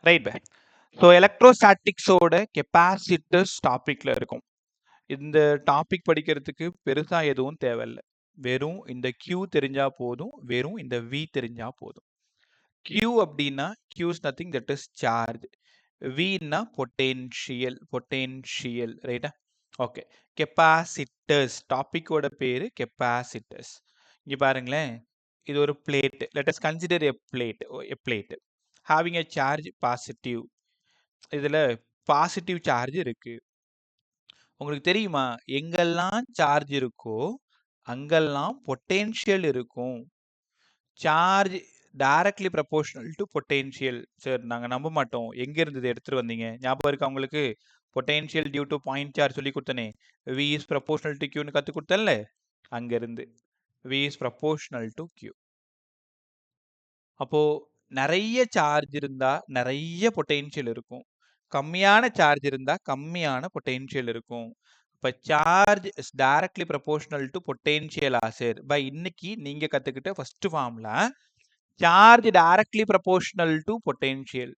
Right பே. So எலக்ட்ரோஸ்டாட்டிக்ஸோட capacitors டாபிக்ல இருக்கும். இந்த டாபிக் படிக்கிறதுக்கு பெருசா எதுவும் தேவையில்ல. வெறும் இந்த Q தெரிஞ்சா போதும், வெறும் இந்த V தெரிஞ்சா போதும். Q அப்படின்னா Q is nothing that is charge. Vன்னா பொட்டென்ஷியல் ரைட்டா? ஓகே. கெப்பாசிட்டர்ஸ் டாபிக்கோட பேரு கெப்பாசிட்டர்ஸ். இங்க பாருங்களேன், இது ஒரு plate. Let us consider a plate having a charge positive. இதுல பாசிட்டிவ் சார்ஜ் இருக்கு. உங்களுக்கு தெரியுமா, எங்கெல்லாம் சார்ஜ் இருக்கோ அங்கெல்லாம் பொட்டென்ஷியல் இருக்கும். Charge directly proportional to potential. Sir நாங்க நம்ப மாட்டோம், எங்க இருந்து இதை எடுத்துட்டு வந்தீங்க? ஞாபகம் இருக்கா உங்களுக்கு? Potential due to point charge சொல்லி கொடுத்தனே, V is proportional to Q னு கத்து கொடுத்தேன்ல, அங்க இருந்து V is proportional to Q. அப்போ நிறைய சார்ஜ் இருந்தா நிறைய பொட்டென்ஷியல் இருக்கும், கம்மியான சார்ஜ் இருந்தா கம்மியான பொட்டென்ஷியல் இருக்கும். இப்போ charge is directly proportional to potential ஆசர் பை இன்னைக்கு நீங்க கத்துக்கிட்ட first formula charge directly proportional to potential.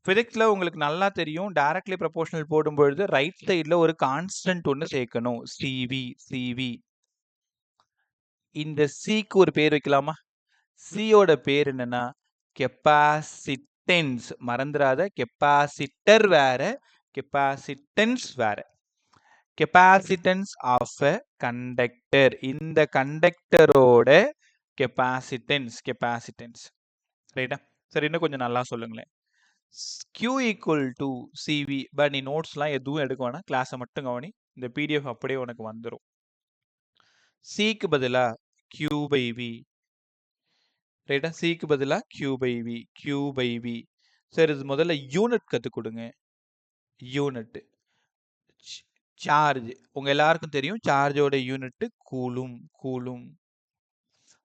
பிசிக்ஸ்ல உங்களுக்கு நல்லா தெரியும், டைரக்ட்லி ப்ரொபோர்ஷனல் போடும்பொழுது ரைட் சைடில் ஒரு கான்ஸ்டன்ட் ஒன்று சேர்க்கணும், சிவி. இந்த சிக்கு ஒரு பேர் வைக்கலாமா? சியோட பேர் என்னன்னா கெப்பாசிட்டன்ஸ். மறந்துடாத, கெப்பாசிட்டர் வேற, கெப்பாசிட்டன்ஸ் வேற. Capacitance of a conductor. இந்த கண்டக்டரோட கெப்பாசிட்டன்ஸ் ரைட்டா? சரி, இன்னும் கொஞ்சம் நல்லா சொல்லுங்களேன். Q equal to CV. But நீ நோட்ஸ்லாம் எதுவும் எடுக்க வேணாம், கிளாஸை மட்டும் கவனி. இந்த PDF அப்படியே உனக்கு வந்துடும். சிக்கு பதிலா Q by V ரைட்டா? சிக்கு பதிலா Q by V. சரி, இது முதல்ல யூனிட் கற்றுக் கொடுங்க. யூனிட் சார்ஜ் உங்க எல்லாருக்கும் தெரியும், சார்ஜோட யூனிட் கூலும்.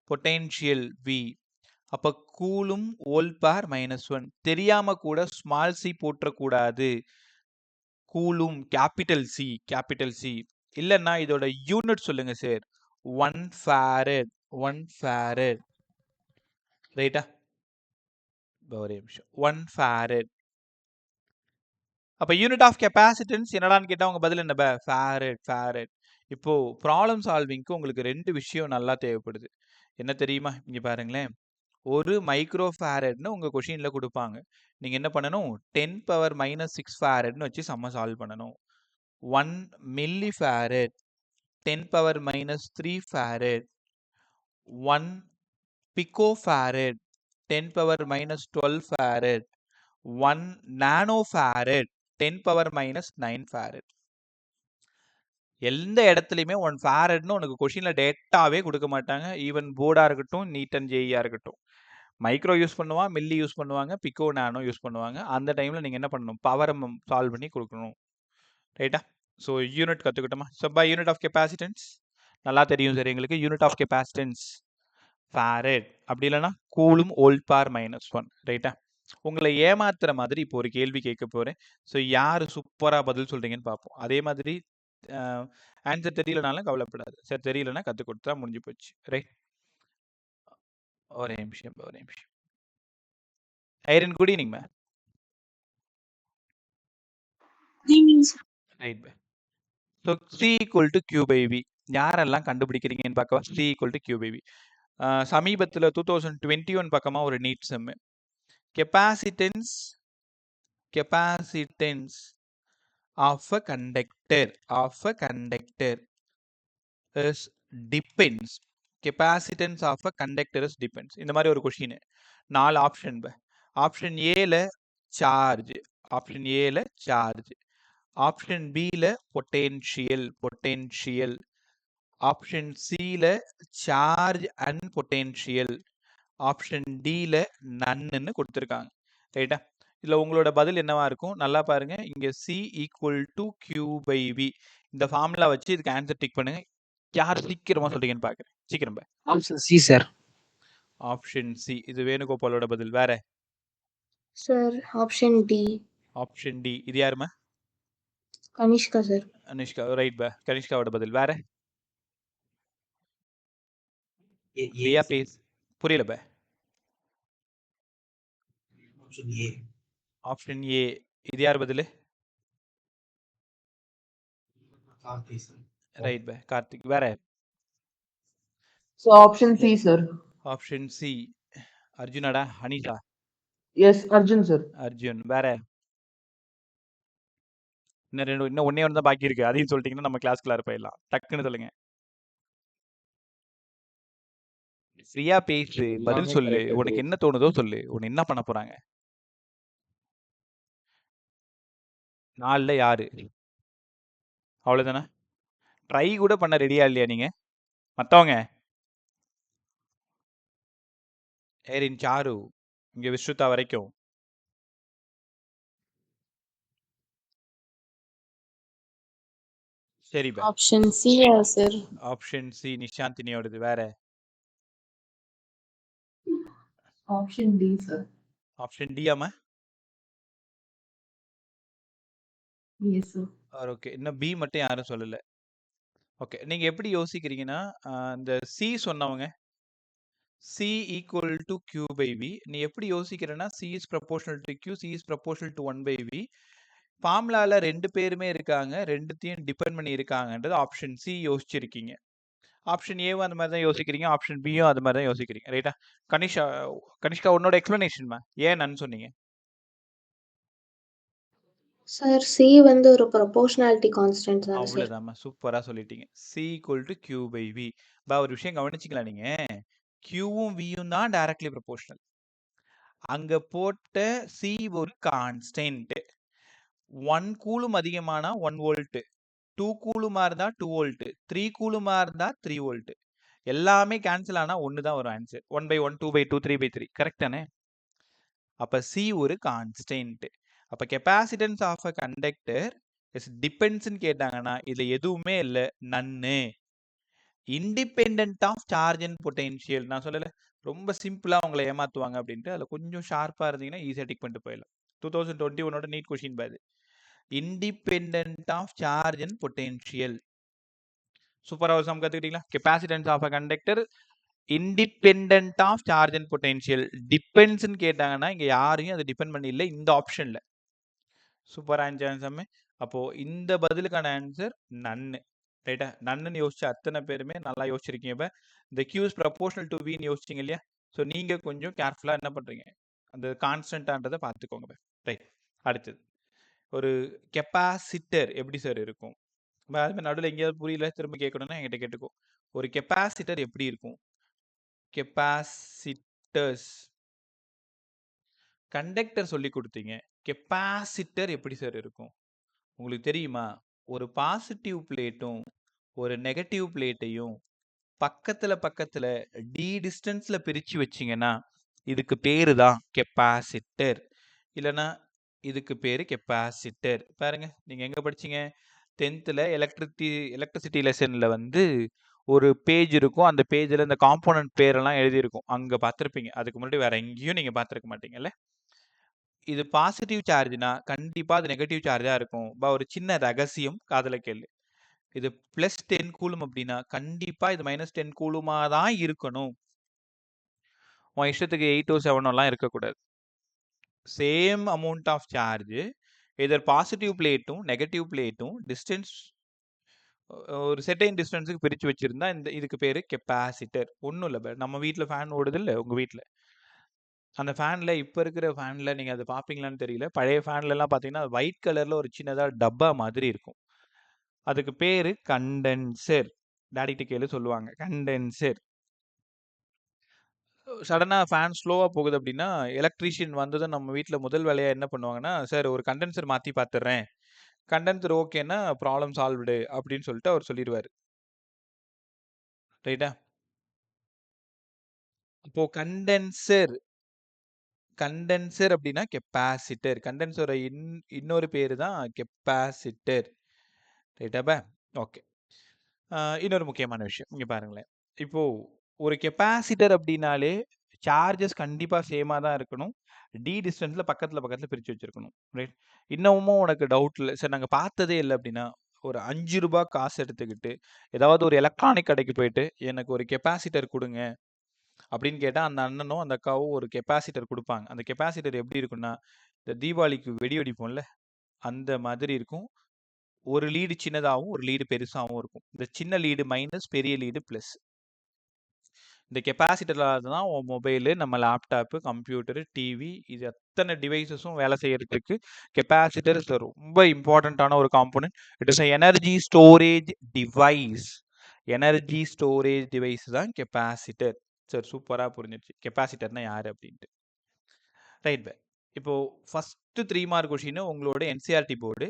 Potential V. அப்ப கூலும் வோல்ட் -1. தெரியாம கூட ஸ்மால் சி போற்றக்கூடாது. Coulomb capital C. இல்லைன்னா இதோட யூனிட் சொல்லுங்க சார். 1 ஃபாரட் ரைட்டா? ஒரே நிமிஷம். 1 ஃபாரட். அப்ப யூனிட் ஆஃப் கெப்பாசிட்டன்ஸ் என்னடான்னு கேட்டா உங்க பதில் என்ன? ஃபாரட். இப்போ ப்ராப்ளம் சால்விங்க்கு உங்களுக்கு ரெண்டு விஷயம் நல்லா தேவைப்படுது. என்ன தெரியுமா? இங்க பாருங்களேன், ஒரு மைக்ரோ ஃபாரட்னு உங்க கொஷின்ல கொடுப்பாங்க. நீங்க என்ன பண்ணணும்? 10⁻⁻6 ஃபாரட்னு வச்சு சம்ம சால்வ் பண்ணணும். 1 milli farad, 10⁻⁻3 farad, 1 pico farad, 10⁻⁻12 farad, 1 நானோ ஃபாரட், 10⁻⁻9 ஃபாரட். எந்த இடத்துலையுமே 1 ஃபாரட்னு உனக்கு கொஷின்ல டேட்டாவே கொடுக்க மாட்டாங்க. ஈவன் போர்டா இருக்கட்டும், நீட் அண்ட் ஜேஇயா இருக்கட்டும். மைக்ரோ யூஸ் பண்ணுவாங்க, மில்லி யூஸ் பண்ணுவாங்க, பிகோ நானோ யூஸ் பண்ணுவாங்க. அந்த டைம்ல நீங்க என்ன பண்ணணும்? பவரை சால்வ் பண்ணி கொடுக்கணும் ரைட்டா? ஸோ யூனிட் கற்றுக்கிட்டோமா? So by unit of capacitance நல்லா தெரியும் சார் எங்களுக்கு. யூனிட் ஆஃப் கெப்பாசிட்டன்ஸ் ஃபாரட், அப்படி இல்லைன்னா கூலும் வோல்ட் -1 ரைட்டா? உங்களை ஏமாத்துற மாதிரி இப்போ ஒரு கேள்வி கேட்க போறேன். ஸோ யாரு சூப்பரா பதில் சொல்றீங்கன்னு பார்ப்போம். அதே மாதிரி ஆன்சர் தெரியலனாலும் கவலைப்படாது சார், தெரியலன்னா கற்றுக் கொடுத்தா முடிஞ்சு போச்சு ரைட்? ஒரே நிமிஷம். ஐரன், good evening ma'am. Right bye. So C equal to Q by V. யாரெல்லாம் கண்டுபிடிக்கிறீங்கன்னு பார்க்கவா? C equal to Q by V. சமீபத்தில் 2021 பக்கமா ஒரு நீட் செம்மு. Capacitance of a conductor is depends. Capacitance of a conductor is depends. இந்த மாதிரி ஒரு question. 4 option. Option ஏல charge, option பில பொட்டென்ஷியல், ஆப்ஷன் சில சார்ஜ் அண்ட் பொட்டென்ஷியல், ஆப்ஷன் டில நன்னு கொடுத்துருக்காங்க ரைட்டா? இதுல உங்களோட பதில் என்னவா இருக்கும்? நல்லா பாருங்க. இங்க C equal to Q by V இந்த ஃபார்முலா வச்சு இதுக்கு ஆன்சர் டிக் பண்ணுங்க. யார் சீக்கிரமா சொல்றீங்கன்னு பாக்குறேன். சீக்கிரம் பை. Option C sir. Option C. இது வேணுகோபாலோட பதில். வேற sir option D. Option D. இது யாருமா? Kanishka sir. Anushka, right by. கனிஷ்காவோட பதில். வேற பிரியா ப்ளீஸ். புரியல பை. Option A. Option A. இது யார் பதில்? Right by Karthik. வேற? So option C, sir. Option C. அர்ஜுனாடா? Anisha? Yes, Arjun, sir. Arjun. வேற? இன்னும் ஒன்னே ஒன்று தான் பாக்கி இருக்கு. அதையும் சொல்லிட்டீங்கன்னா நம்ம கிளாஸ்க்குள்ளார போயிடலாம். டக்குன்னு சொல்லுங்க. ஃப்ரீயா பேசு, பதில் சொல்லு. உனக்கு என்ன தோணுதோ சொல்லு. உன்னை என்ன பண்ண போறாங்க? 4ல யாரு? அவ்வளவுதானே? ட்ரை கூட பண்ண ரெடியா இல்லையா நீங்க? மத்தவங்க? ஏரின் சாரு, இங்க விஸ்ருதா வரைக்கும். சரி பை. Option C sir. Option C நிஷாந்தினியோடது. வேற? Option D, sir. Option D ஆமா? Yes, sir. ஓகே. இன்னும் பி மட்டும் யாரும் சொல்லல. ஓகே. நீங்க எப்படி யோசிக்கிறீங்கன்னா, இந்த சி சொன்னவங்க C equal to Q by V. நீ எப்படி யோசிக்கிறேன்னா C is proportional to Q, C is proportional to 1 by V. ஃபார்முலால 2 பேருமே இருக்காங்க. 2த்தையும் டிபெண்ட் பண்ணி இருக்காங்கன்றது ஆப்ஷன் சி யோசிச்சிருக்கீங்க. ஆப்ஷன் ஏவும் அந்த மாதிரி தான் யோசிக்கிறீங்க. ஆப்ஷன் பியும் அது மாதிரி தான் யோசிக்கிறீங்க. ரைட்டா? கனிஷ்கா உன்னோட எக்ஸ்பிளனேஷன்மா ஏன் நன்னு சொன்னீங்க? சார் சி வந்து ஒரு ப்ரொபோர்ஷனாலிட்டி கான்ஸ்டன்ட் தானே சார்? அவ்வளவுதாம்மா, சூப்பரா சொல்லிட்டீங்க. C equal to Q by V. பா ஒரு விஷயம் கவனிச்சிக்கலாம் நீங்க. Qவும் Vயும் தான் டைரக்ட்லி ப்ரொபோர்ஷனல். அங்க போட்ட C ஒரு கான்ஸ்டன்ட். 1 கூலும் அதிகமானா 1 வோல்ட், 2 கூலுமா இருந்தா 2 வோல்ட், 3 கூலுமா இருந்தா 3 வோல்ட். எல்லாமே கேன்சல் ஆனா ஒன்னு தான் வரும் ஆன்சர். 1/1, 2/2, 3/3. கரெக்ட் தானே? அப்ப C ஒரு கான்ஸ்டன்ட். அப்ப capacitance of a conductor is டிபெண்ட்ஸ்னு கேட்டாங்கன்னா இதுல எதுவுமே இல்ல, நன்னு. Independent of charge and potential. நான் சொல்லல ரொம்ப சிம்பிளா உங்களை ஏமாத்துவாங்க அப்படின்ட்டு. அதுல கொஞ்சம் ஷார்ப்பா இருந்தீங்கன்னா ஈஸியா டிக் பண்ணிட்டு போயிடலாம். 2021 நீட் கொஸ்டின் பாது. independent of charge and potential. சூப்பரா ஒரு சம் கத்துக்கிட்டீங்களா? Capacitance of a conductor independent of charge and potential. டிபெண்ட்ஸ்னு கேட்டாங்கன்னா இங்க யாரையும் அது டிபெண்ட் பண்ணி இல்லை இந்த ஆப்ஷன்ல. சூப்பரா ஆன்சர். அப்போ இந்த பதிலுக்கான ஆன்சர் நன்னு. ரைட்டா? நன்னு யோசிச்ச அத்தனை பேருமே நல்லா யோசிச்சிருக்கீங்க. இப்ப இந்த Q is proportional to V ன்னு யோசிச்சீங்க இல்லையா? ஸோ நீங்க கொஞ்சம் கேர்ஃபுல்லா என்ன பண்றீங்க, அந்த கான்ஸ்டன்டான்றதை பார்த்துக்கோங்க. ரைட். அடுத்தது ஒரு கெப்பாசிட்டர் எப்படி சார் இருக்கும்? நடுவில் எங்கேயாவது புரியல திரும்ப கேட்கணும்னா என்கிட்ட கேட்டுக்கோ. ஒரு கெப்பாசிட்டர் எப்படி இருக்கும்? கெப்பாசிட்டர்ஸ் கண்டக்டர் சொல்லி கொடுத்தீங்க. கெப்பாசிட்டர் எப்படி சார் இருக்கும்? உங்களுக்கு தெரியுமா? ஒரு பாசிட்டிவ் பிளேட்டும் ஒரு நெகட்டிவ் பிளேட்டையும் பக்கத்துல பக்கத்துல டி டிஸ்டன்ஸ்ல பிரிச்சு வச்சீங்கன்னா இதுக்கு பேரு தான் கெப்பாசிட்டர். இல்லைன்னா இதுக்கு பேரு கெப்பாசிட்டர். பாருங்க, நீங்க எங்க படிச்சீங்க? 10th எலக்ட்ரிசிட்டி லெசன்ல வந்து ஒரு பேஜ் இருக்கும். அந்த பேஜ்ல இந்த காம்போனன்ட் பேரெல்லாம் எழுதியிருக்கும். அங்க பார்த்துருப்பீங்க. அதுக்கு முன்னாடி வேற எங்கேயும் நீங்க பார்த்துருக்க மாட்டீங்கல்ல. இது பாசிட்டிவ் சார்ஜ்னா கண்டிப்பா அது நெகட்டிவ் சார்ஜா இருக்கும். ஒரு சின்ன ரகசியம், காதுல கேளு. இது +10 கூலும் அப்படின்னா கண்டிப்பா இது -10 கூலுமா தான் இருக்கணும். உன் இஷ்டத்துக்கு 8 7 எல்லாம் இருக்கக்கூடாது. Same amount of charge either positive பிளேட்டும் நெகட்டிவ் பிளேட்டும் டிஸ்டன்ஸ் ஒரு செட்டைன் டிஸ்டன்ஸுக்கு பிரித்து வச்சிருந்தா இதுக்கு பேர் கெப்பாசிட்டர். ஒன்றும் இல்லை, நம்ம வீட்டில் ஃபேன் ஓடுது இல்லை, உங்கள் வீட்டில் அந்த ஃபேனில் இப்போ இருக்கிற ஃபேனில் நீங்கள் அதை பார்ப்பீங்களான்னு தெரியல. பழைய ஃபேன்லலாம் பார்த்தீங்கன்னா ஒயிட் கலரில் ஒரு சின்னதாக டப்பா மாதிரி இருக்கும். அதுக்கு பேர் கண்டென்சர். டேடிகிட்ட கேளு சொல்லுவாங்க, கண்டென்சர். சடனாக ஃபேன் ஸ்லோவாக போகுது அப்படின்னா எலக்ட்ரீஷியன் வந்ததும் நம்ம வீட்டில் முதல் வேலையாக என்ன பண்ணுவாங்கன்னா, சார் ஒரு கண்டென்சர் மாற்றி பார்த்துட்றேன், கண்டென்சர் ஓகேன்னா ப்ராப்ளம் சால்வ்டு அப்படின்னு சொல்லிட்டு அவர் சொல்லிடுவார். ரைட்டா? இப்போ கண்டென்சர் அப்படின்னா கெப்பாசிட்டர். கண்டென்சரோட இன்னொரு பேரு தான் கெப்பாசிட்டர். ரைட்டாப்பா? ஓகே. இன்னொரு முக்கியமான விஷயம் இங்க பாருங்களேன். இப்போ ஒரு கெப்பாசிட்டர் அப்படின்னாலே சார்ஜஸ் கண்டிப்பா சேமா தான் இருக்கணும். டி டிஸ்டன்ஸ்ல பக்கத்துல பிரிச்சு வச்சிருக்கணும். ரைட்? இன்னமும் உனக்கு டவுட் இல்ல, சார் நாங்க பார்த்ததே இல்லை அப்படின்னா ஒரு ₹5 காசு எடுத்துக்கிட்டு ஏதாவது ஒரு எலக்ட்ரானிக் கடைக்கு போயிட்டு எனக்கு ஒரு கெப்பாசிட்டர் கொடுங்க அப்படின்னு கேட்டா அந்த அண்ணனும் அந்த அக்காவும் ஒரு கெப்பாசிட்டர் கொடுப்பாங்க. அந்த கெப்பாசிட்டர் எப்படி இருக்குன்னா இந்த தீபாவளிக்கு வெடி வெடிப்போம்ல, அந்த மாதிரி இருக்கும். ஒரு லீடு சின்னதாவும், ஒரு லீடு பெருசாவும் இருக்கும். இந்த சின்ன லீடு மைனஸ், பெரிய லீடு பிளஸ். இந்த கெப்பாசிட்டர்ல தான் உன் மொபைலு, நம்ம லேப்டாப்பு, கம்ப்யூட்டரு, டிவி இது அத்தனை டிவைஸஸும் வேலை செய்யறதுக்கு கெப்பாசிட்டர் இஸ் ரொம்ப இம்பார்ட்டண்ட்டான ஒரு component. It is energy storage device. Energy storage device தான் கெப்பாசிட்டர். சரி, சூப்பராக புரிஞ்சிருச்சு கெப்பாசிட்டர்னா யார் அப்படின்ட்டு. ரைட் பே. இப்போ ஃபர்ஸ்ட் 3 மார்க் கொஷின் உங்களோட என்சிஆர்டி போர்டு.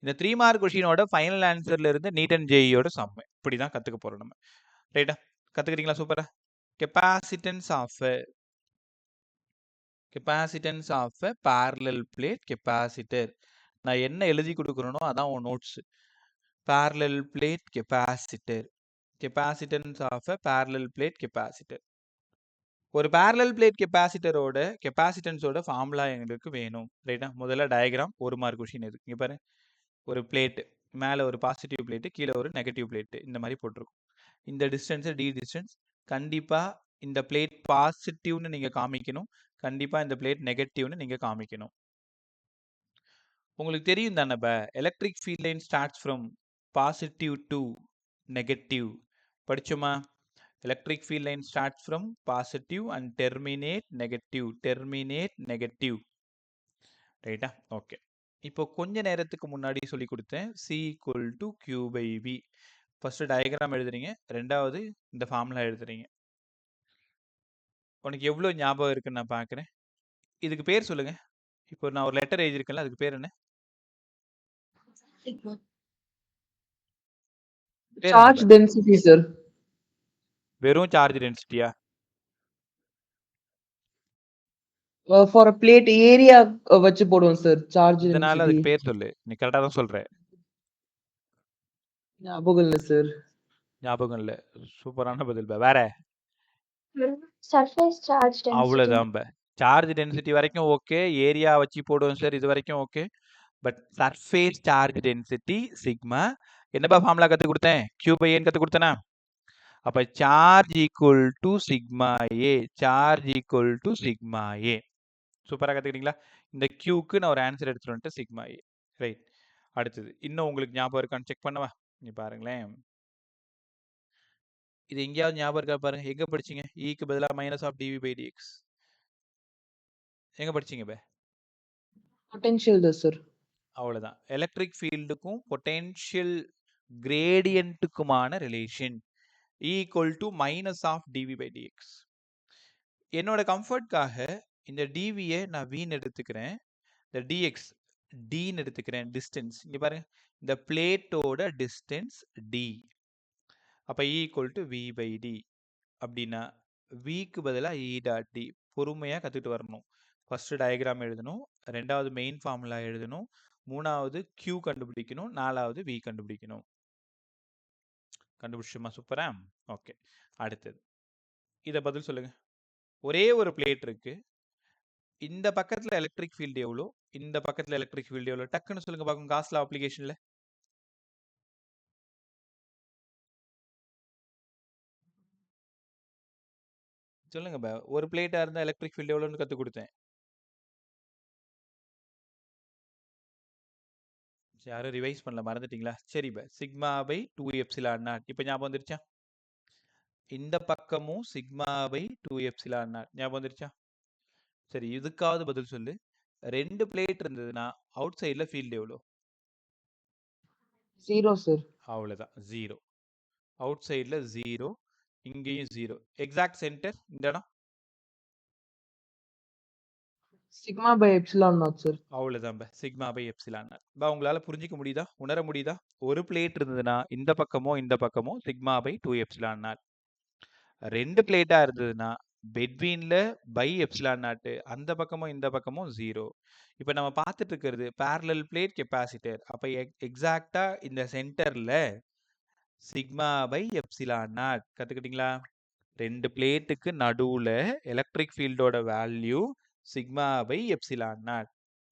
இந்த 3 மார்க் கொஷினோட ஃபைனல் ஆன்சர்ல இருந்து நீட் அண்ட் ஜேஇயோட சம் இப்படி தான் கற்றுக்க போகிறோம் நம்ம. ரைட்டா, கற்றுக்கிட்டீங்களா? சூப்பரா. capacitance of a parallel plate capacitor. நான் என்ன எழுதி கொடுக்குறேனோ அதான் உன் notes. parallel plate capacitor, capacitance of a parallel plate capacitor. ஒரு parallel plate capacitorோட capacitanceோட ஃபார்முலா எங்களுக்கு வேணும். ரைட்டா, முதல்ல டயக்ராம். 1 மார்க் கொஷின் இது. இங்க பாரு, ஒரு பிளேட் மேலே ஒரு பாசிட்டிவ் பிளேட்டு, கீழே ஒரு நெகட்டிவ் பிளேட்டு, இந்த மாதிரி போட்டிருக்கும். இந்த டிஸ்டன்ஸ் டி டிஸ்டன்ஸ். கண்டிப்பாக இந்த பிளேட் பாசிட்டிவ்னு நீங்கள் காமிக்கணும், கண்டிப்பாக இந்த பிளேட் நெகட்டிவ்னு நீங்கள் காமிக்கணும். உங்களுக்கு தெரியும் தானே, electric field line starts from positive to negative. படிச்சோமா? Electric field line starts from positive and terminate negative. Terminate negative. ரைட்டா? ஓகே. இப்போ கொஞ்ச நேரத்துக்கு முன்னாடி சொல்லி கொடுத்தேன், C equal to Q by V. First diagram எழுதுறீங்க, ரெண்டாவது இந்த ஃபார்முலா எழுதுறீங்க. உனக்கு எவ்வளோ ஞாபகம் இருக்குன்னு நான் பார்க்குறேன். இதுக்கு பேர் சொல்லுங்க. இப்போ நான் ஒரு லெட்டர் எழுதியிருக்கேன்ல, அதுக்கு பேர் என்ன? Charge density, sir. வெறும் charge டென்சிட்டியா? For a plate area வச்சு போடுவோம் சார் சார்ஜ் இதனால density. அதுக்கு பேர் சொல்லு. நீ கரெக்டாக தான் சொல்ற. ஞாபகம் இல்லை சார். ஞாபகம் இல்லை. சூப்பரான பதில். வேற? Surface charge density. அவ்வளோதான். சார்ஜ் டென்சிட்டி வரைக்கும் ஓகே, ஏரியா வச்சு போடுவோம் சார், இது வரைக்கும் okay. But surface charge density sigma. என்னப்பா ஃபார்முலா கற்றுக் கொடுத்தேன்? கியூ பை ஏன்னு கற்றுக் கொடுத்தேனா? அப்போ charge equal to sigma A. Charge equal to sigma ஏ. சூப்பராக கற்றுக்கிட்டீங்களா? இந்த கியூக்கு நான் ஒரு ஆன்சர் எடுத்துட்டு வந்துட்டு சிக்மா ஏ. ரைட். அடுத்தது இன்னும் உங்களுக்கு ஞாபகம் இருக்கான்னு செக் பண்ணவா? நீ பாருங்களேன், இது எங்கேயாவது ஞாபகம் இருக்கா பாருங்க. எங்க படிச்சீங்க? ஈக்கு பதிலாக minus of dV by dx எங்க படிச்சீங்க? பொட்டன்ஷியல் தான் சார். அவ்வளோதான். எலக்ட்ரிக் ஃபீல்டுக்கும் பொட்டென்ஷியல் கிரேடியன்ட்டுக்குமான relation equal to minus of dV by dx. என்னோட கம்ஃபர்ட்காக இந்த டிவியை நான் வின்னு எடுத்துக்கிறேன், இந்த டிஎக்ஸ் டின்னு எடுத்துக்கிறேன். டிஸ்டன்ஸ் இங்கே பாருங்க, இந்த பிளேட்டோட டிஸ்டன்ஸ் டி. அப்போ equal to V by D. அப்படின்னா விக்கு பதிலாக இ டாட் டி. பொறுமையாக கற்றுக்கிட்டு வரணும். ஃபர்ஸ்ட் டயக்ராம் எழுதணும், ரெண்டாவது மெயின் ஃபார்முலா எழுதணும், மூணாவது கியூ கண்டுபிடிக்கணும், நாலாவது வி கண்டுபிடிக்கணும். கண்டுபிடிச்சுமா? சூப்பரா. ஓகே. அடுத்தது இதை பதில் சொல்லுங்க. ஒரே ஒரு பிளேட் இருக்கு, இந்த பக்கத்தில் எலக்ட்ரிக் ஃபீல்டு எவ்வளோ, இந்த பக்கத்தில் எலக்ட்ரிக் ஃபீல்டு எவ்வளோ? டக்குன்னு சொல்லுங்க பார்க்கும். காஸ்ட்ல அப்ளிகேஷன்ல சொல்லுங்க. ஒரு பிளேட்டா இருந்தா எலக்ட்ரிக் ஃபீல்டு எவ்வளோன்னு கற்றுக் கொடுத்தேன். யாரும் ரிவைஸ் பண்ணல, மறந்துட்டீங்களா? சரி சிக்மா பை 2 எப்சிலான் நாட். இப்போ ஞாபகம் வந்துருச்சா? இந்த பக்கமும் சிக்மா பை 2 எப்சிலான் நாட். ஞாபகம் வந்துருச்சா? சரி, இதுக்காவது பதில் சொல்லு. 2 பிளேட் இருந்ததுன்னா அவுட் சைடில் ஃபீல்டு எவ்வளோ? 0 சார். அவ்வளோதான், 0. அவுட் சைடில் 0, இங்கேயும் 0. எக்ஸாக்ட் சென்டர் இந்த இடம் sigma by epsilon naught sir. அவ்வளோதான் சிக்மா பை எப்சிலான் நாட். உங்களால் புரிஞ்சிக்க முடியுதா? உணர முடியுதா? ஒரு பிளேட் இருந்ததுன்னா இந்த பக்கமோ சிக்மா பை 2 எப்சிலான் நாட். 2 பிளேட்டா இருந்ததுன்னா பெட்வீன்ல பை எப்சிலான் நாட், அந்த பக்கமும் இந்த பக்கமும் 0. இப்போ நம்ம பார்த்துட்டு இருக்கிறது parallel பிளேட் கெப்பாசிட்டர். அப்போ எக்ஸாக்டா இந்த சென்டர்ல சிக்மா பை எப்சிலான் நாட். கத்துக்கிட்டீங்களா? 2 பிளேட்டுக்கு நடுவுல எலக்ட்ரிக் ஃபீல்டோட value sigma by epsilon naught.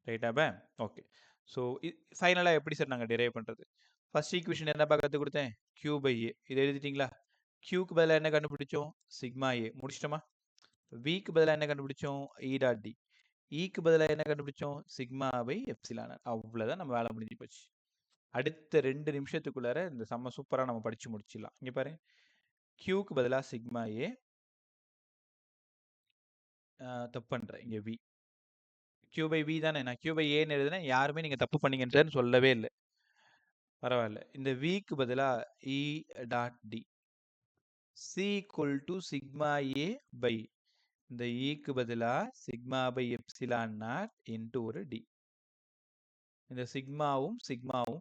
ரைட்டா? ஓகே. ஸோ ஃபைனலாக எப்படி சார் நாங்கள் டிரைவ் பண்ணுறது? ஃபர்ஸ்ட் ஈக்குவேஷன் என்னப்பா கற்றுக் கொடுத்தேன்? Q by A. இதை எழுதிட்டீங்களா? கியூக்கு பதிலாக என்ன கண்டுபிடிச்சோம்? Sigma A. முடிச்சிட்டோமா? விக்கு பதிலாக என்ன கண்டுபிடிச்சோம்? E dot d. க்கு பதிலா என்ன கண்டுபிடிச்சோம்? Sigma by epsilon. அவ்வளவுதான், நம்ம வேலை முடிஞ்சு போச்சு. அடுத்த 2 நிமிஷத்துக்குள்ளார இந்த சம்ம சூப்பரா நம்ம படிச்சு முடிச்சிடலாம். இங்க பாருங்க, க்கு பதிலா சிக்மா ஏ, தப்பு பண்றேன், இங்க வி. q பை வி தானே, நான் q பை ஏன்னு எழுதுனேன். யாருமே நீங்க தப்பு பண்ணீங்கன்னு சார் சொல்லவே இல்லை. பரவாயில்ல. இந்த விக்கு பதிலா E dot d, C equal to sigma A by, இந்த க்கு பதிலா sigma by epsilon naught into ஒரு டி. இந்த சிக்மாவும்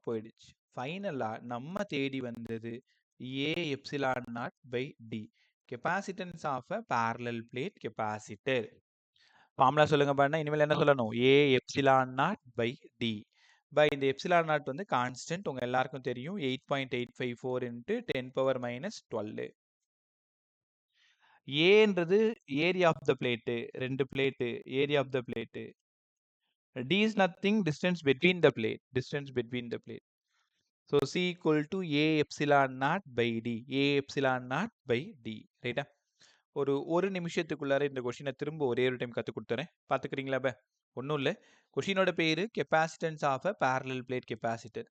போயிடுச்சு. ஃபைனலா நம்ம தேடி வந்தது A epsilon naught by d, capacitance of a parallel plate capacitor. Formula சொல்லுங்க பாருங்க. இனிமேல் என்ன சொல்லணும்? A epsilon naught by d by இந்த எப்சிலான் நாட் வந்து கான்ஸ்டன்ட், உங்க எல்லாருக்கும் தெரியும், 8.854 இன்ட்டு 10 பவர் மைனஸ் 12. ஏன்றது area of the plate, 2 plate, area of the plate. D is nothing, distance between the plate, distance between the plate. So C equal to A epsilon naught by d, A epsilon naught by d. ரைட்டா? ஒரு நிமிஷத்துக்குள்ளார இந்த கொஷினை திரும்ப ஒரே ஒரு time கற்றுக் கொடுத்துறேன். பார்த்துக்கிறீங்களா? ஒன்றும் இல்லை, கொஷினோட பேர் capacitance of a parallel plate capacitor.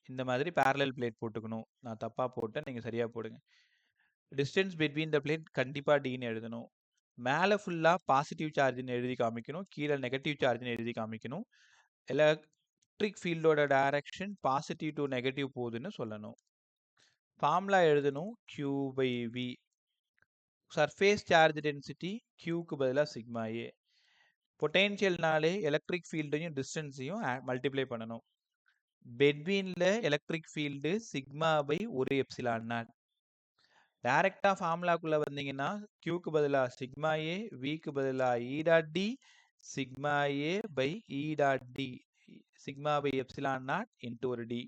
இந்த மாதிரி பேரலல் பிளேட் போட்டுக்கணும். நான் தப்பாக போட்டேன், நீங்கள் சரியாக போடுங்க. டிஸ்டன்ஸ் பிட்வீன் த பிளேட் கண்டிப்பாக டின்னு எழுதணும். மேலே ஃபுல்லாக பாசிட்டிவ் சார்ஜ்னு எழுதி காமிக்கணும், கீழே நெகட்டிவ் சார்ஜ்னு எழுதி காமிக்கணும். எலக்ட்ரிக் ஃபீல்டோட டைரக்ஷன் பாசிட்டிவ் டு நெகட்டிவ் போகுதுன்னு சொல்லணும். ஃபார்முலா எழுதணும், q by V. Surface charge density க்கு பதிலாக சிக்மா ஏ. பொட்டென்ஷியல்னாலே எலக்ட்ரிக் ஃபீல்டையும் டிஸ்டன்ஸையும் மல்டிப்ளை பண்ணணும். பெட்வீன்ல எலக்ட்ரிக் ஃபீல்டு சிக்மா பை ஒரு எப்சிலான் நாட். டைரக்டா ஃபார்முலாக்குள்ள வந்தீங்கன்னா க்கு பதிலா சிக்மா ஏ, விக்கு பதிலா E dot d, sigma A by E dot d, sigma by epsilon naught into ஒரு டி.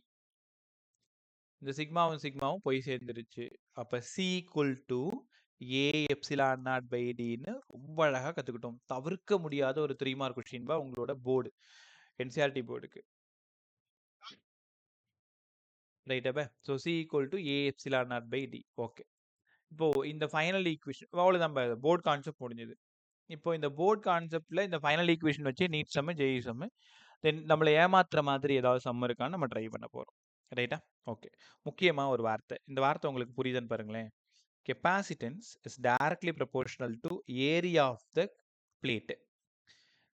இந்த சிக்மாவும் போய் சேர்ந்துருச்சு. அப்ப C equal to A epsilon naught by டின்னு ரொம்ப அழகா கத்துக்கிட்டோம். தவிர்க்க முடியாத ஒரு 3 மார்க் கொஸ்டின் பா உங்களோட போர்டு, என்சிஆர்டி போர்டுக்கு. ரைட்டா? So C equal to A epsilon naught by D. Okay, இப்போ இந்த ஃபைனல் ஈக்குவேஷன் அவ்வளோதான், போர்ட் கான்செப்ட் முடிஞ்சது. இப்போ இந்த போர்ட் கான்செப்ட்ல இந்த ஃபைனல் ஈக்குவேஷன் வச்சு நீட் சம்மு, ஜேஇ சம்மு, தென் நம்மளை ஏமாத்துற மாதிரி ஏதாவது சம் இருக்கான்னு நம்ம ட்ரை பண்ண போகிறோம். ரைட்டா? ஓகே, முக்கியமாக ஒரு வார்த்தை, இந்த வார்த்தை உங்களுக்கு புரியுதுன்னு பாருங்களேன். Capacitance is directly proportional to area of the plate.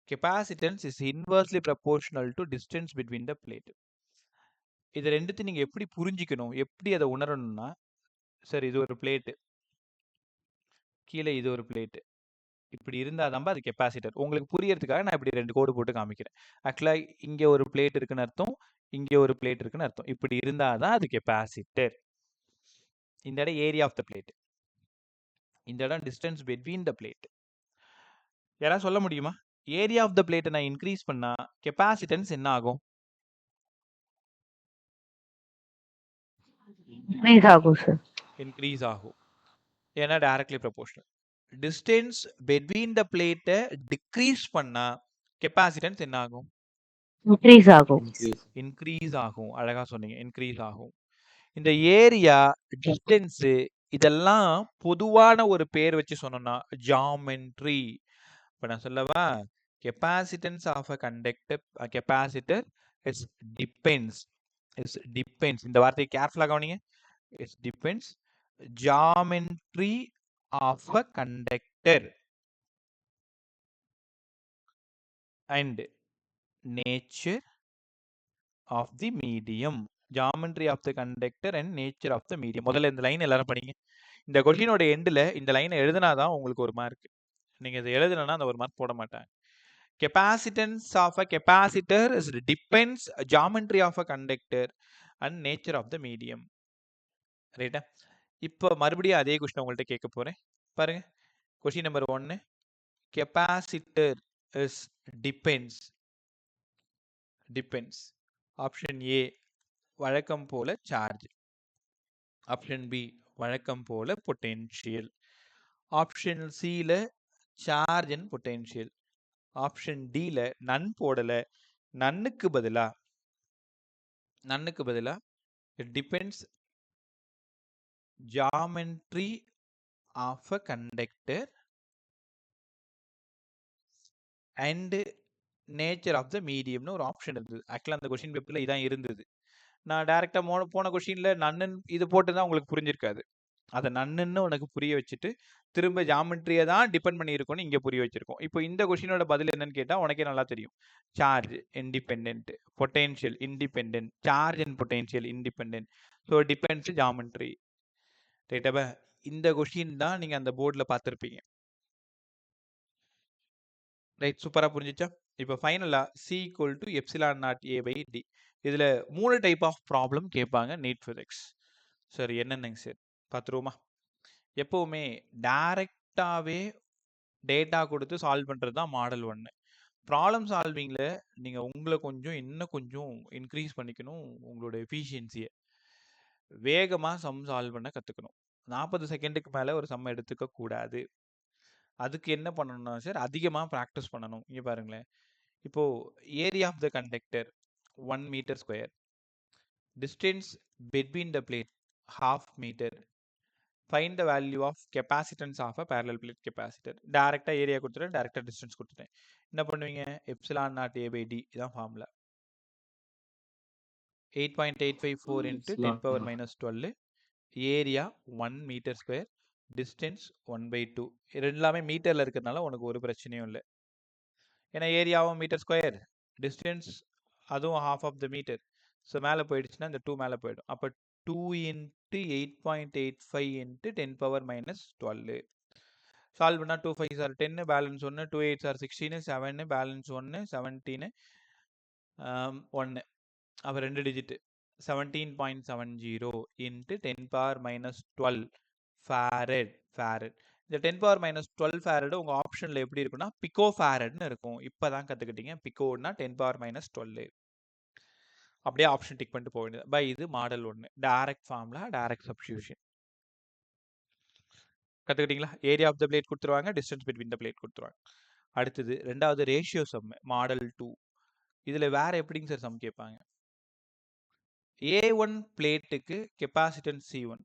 Capacitance is inversely proportional to distance between the plate. இது ரெண்டுத்தையும் நீங்கள் எப்படி புரிஞ்சிக்கணும், எப்படி அதை உணரணும்னா, சரி இது ஒரு பிளேட்டு, கீழே இது ஒரு பிளேட்டு, இப்படி இருந்தால் தான் அது கெப்பாசிட்டர். உங்களுக்கு புரியறதுக்காக நான் இப்படி 2 கோடு போட்டு காமிக்கிறேன். ஆக்சுவலாக இங்கே ஒரு பிளேட் இருக்குன்னு அர்த்தம், இங்கே ஒரு பிளேட் இருக்குன்னு அர்த்தம். இப்படி இருந்தால் தான் அது கெப்பாசிட்டர். இந்த இடம் ஏரியா ஆஃப் த பிளேட், இந்த இடம் டிஸ்டன்ஸ் பிட்வீன் த பிளேட். யாராவது சொல்ல முடியுமா? ஏரியா ஆஃப் த பிளேட்டை நான் இன்க்ரீஸ் பண்ணா கெப்பாசிட்டன்ஸ் என்ன ஆகும்? இன்க்ரீஸ் ஆகும் சார். இன்க்ரீஸ் ஆகும், ஏன்னா டைரக்ட்லி ப்ரொபோர்ஷனல். டிஸ்டன்ஸ் பிட்வீன் த பிளேட்டை டிக்ரீஸ் பண்ணா கெப்பாசிட்டன்ஸ் என்ன ஆகும்? இன்க்ரீஸ் ஆகும். இன்க்ரீஸ் ஆகும். அழகா சொன்னீங்க, இன்க்ரீஸ் ஆகும். இந்த ஏரியா, டிஸ்டன்ஸ், இதெல்லாம் பொதுவான ஒரு பேர் வச்சு சொன்னோம்னா ஜாமெட்ரி. இப்போ நான் சொல்லவா, capacitance of a conductor capacitor is depends, இந்த வார்த்தையை கேர்ஃபுல்லாக கவனிங்க. It's depends geometry of a conductor and nature of the medium. Geometry of the conductor and nature of the medium. முதல்ல இந்த லைன் எல்லாரும் படிங்க. இந்த கொஷினோட எண்டில் இந்த லைனை எழுதினாதான் உங்களுக்கு ஒரு மார்க். நீங்கள் இதை எழுதலைன்னா அந்த ஒரு மார்க் போட மாட்டாங்க. Capacitance of a capacitor is depends geometry of a conductor and nature of the medium. ரைட்டா? இப்போ மறுபடியும் அதே கொஸ்டின் உங்கள்கிட்ட கேட்க போகிறேன். பாருங்க, question number 1, capacitor is depends. Option A வழக்கம் போல சார்ஜ், ஆப்ஷன் பி வழக்கம் போல பொட்டென்ஷியல், ஆப்ஷன் சியில் சார்ஜ் அண்ட் பொட்டென்ஷியல், ஆப்ஷன் டியில் நன் போடல, நன்னுக்கு பதிலா it depends geometry of a conductor and nature of the மீடியம்னு ஒரு ஆப்ஷன் இருந்தது. ஆக்சுவலாக அந்த கொஷின் பேப்பரில் இதான் இருந்தது. நான் டேரெக்டாக போன கொஷினில் நன்னு இது போட்டு தான் உங்களுக்கு புரிஞ்சிருக்காது. அதை நன்னுன்னு உனக்கு புரிய வச்சுட்டு திரும்ப ஜாமெட்ரியை தான் டிபெண்ட் பண்ணியிருக்கோன்னு இங்கே புரிய வச்சிருக்கோம். இப்போ இந்த கொஷினோட பதில் என்னன்னு கேட்டால் உனக்கே நல்லா தெரியும். Charge independent, potential independent, charge and potential independent, so depends geometry. ரைட்டாப்பா? இந்த கொஷின் தான் நீங்கள் அந்த போர்டில் பார்த்துருப்பீங்க. ரைட், சூப்பராக புரிஞ்சிச்சா? இப்போ ஃபைனலாக C = ε0A/d. இதில் 3 டைப் ஆஃப் ப்ராப்ளம் கேட்பாங்க நீட் ஃபிசிக்ஸ். சரி, என்னென்னங்க சார் பார்த்துருவோமா? எப்போவுமே டைரெக்டாகவே டேட்டா கொடுத்து சால்வ் பண்ணுறது தான் மாடல் 1. ப்ராப்ளம் சால்விங்கில் நீங்கள் உங்களை இன்னும் கொஞ்சம் இன்க்ரீஸ் பண்ணிக்கணும். உங்களோட எஃபிஷியன்சியை வேகமாக சம் சால்வ் பண்ண கற்றுக்கணும். 40 செகண்டுக்கு மேலே ஒரு சம் எடுத்துக்க கூடாது. அதுக்கு என்ன பண்ணணும்னா சார், அதிகமாக ப்ராக்டிஸ் பண்ணணும். இங்கே பாருங்களேன், இப்போது area of the conductor 1 metre square, distance between the plate 1/2 metre, find the value of capacitance of a parallel plate capacitor. டேரெக்டாக ஏரியா கொடுத்துட்டேன், டேரெக்டாக டிஸ்டன்ஸ் கொடுத்துட்டேன். என்ன பண்ணுவீங்க? ε0A/d இதான் formula. 8.854 into 10 - 12, area 1 metre square, distance 1/2. எல்லாமே மீட்டரில் இருக்கிறதுனால உனக்கு ஒரு பிரச்சனையும் இல்லை. ஏன்னா ஏரியாவும் மீட்டர் ஸ்கொயர், டிஸ்டன்ஸ் அதுவும் 1/2 ஆஃப் த மீட்டர். ஸோ மேலே போயிடுச்சுன்னா இந்த 2 மேலே போயிடும். அப்போ 2 into 8.85 into 10 - 12. சால்வ் பண்ணால் 2 5s are 10, balance 1, 2 8s are 16, 7, balance 1, 17, 1. அப்போ 2 டிஜிட் 17.70 into 10 - 12 ஃபாரட். இந்த 10 - 12 ஃபாரட் உங்கள் ஆப்ஷனில் எப்படி இருக்குன்னா பிகோ ஃபாரட்னு இருக்கும். இப்போ தான் கற்றுக்கிட்டீங்க. பிகோன்னா 10 - 12. அப்படியே ஆப்ஷன் டிக் பண்ணிட்டு போக வேண்டியது. பை இது model 1, direct formula, direct substitution. கற்றுக்கிட்டீங்களா? ஏரியா ஆஃப் த பிளேட் கொடுத்துருவாங்க, டிஸ்டன்ஸ் பிட்வீன் த பிளேட் கொடுத்துருவாங்க. அடுத்தது ரெண்டாவது ரேஷியோ சம், மாடல் 2. இதில் வேற எப்படிங்க சார் சம் கேட்பாங்க? A1 பிளேட்டுக்கு கெப்பாசிட்டன்ஸ் C1,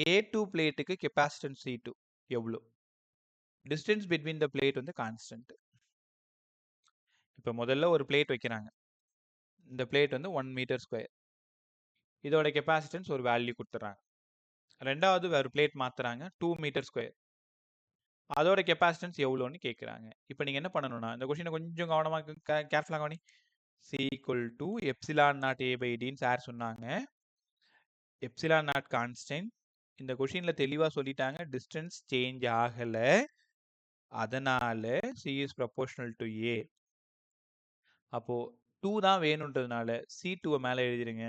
A2 பிளேட்டுக்கு கெப்பாசிட்டன்ஸ் C2 எவ்வளோ? Distance between the plate constant. இப்போ முதல்ல ஒரு பிளேட் வைக்கிறாங்க. இந்த பிளேட் 1 மீட்டர் ஸ்கொயர். இதோட கெப்பாசிட்டன்ஸ் ஒரு வேல்யூ கொடுத்துட்றாங்க. ரெண்டாவது வேறு பிளேட் மாற்றுறாங்க, 2 மீட்டர் ஸ்கொயர். அதோட கெப்பாசிட்டன்ஸ் எவ்வளோன்னு கேட்குறாங்க. இப்போ நீங்கள் என்ன பண்ணணும்னா இந்த கொஷினை கொஞ்சம் கவனமாக கேர்ஃபுல்லாக கவனி. C = ε0A/dன்னு சார் சொன்னாங்க. ε0 கான்ஸ்டன்ட். இந்த கொஷினில் தெளிவாக சொல்லிட்டாங்க, டிஸ்டன்ஸ் சேஞ்ச் ஆகலை, அதனால C is proportional to A. அப்போது 2 தான் வேணுன்றதுனால C2 மேலே எழுதிடுங்க.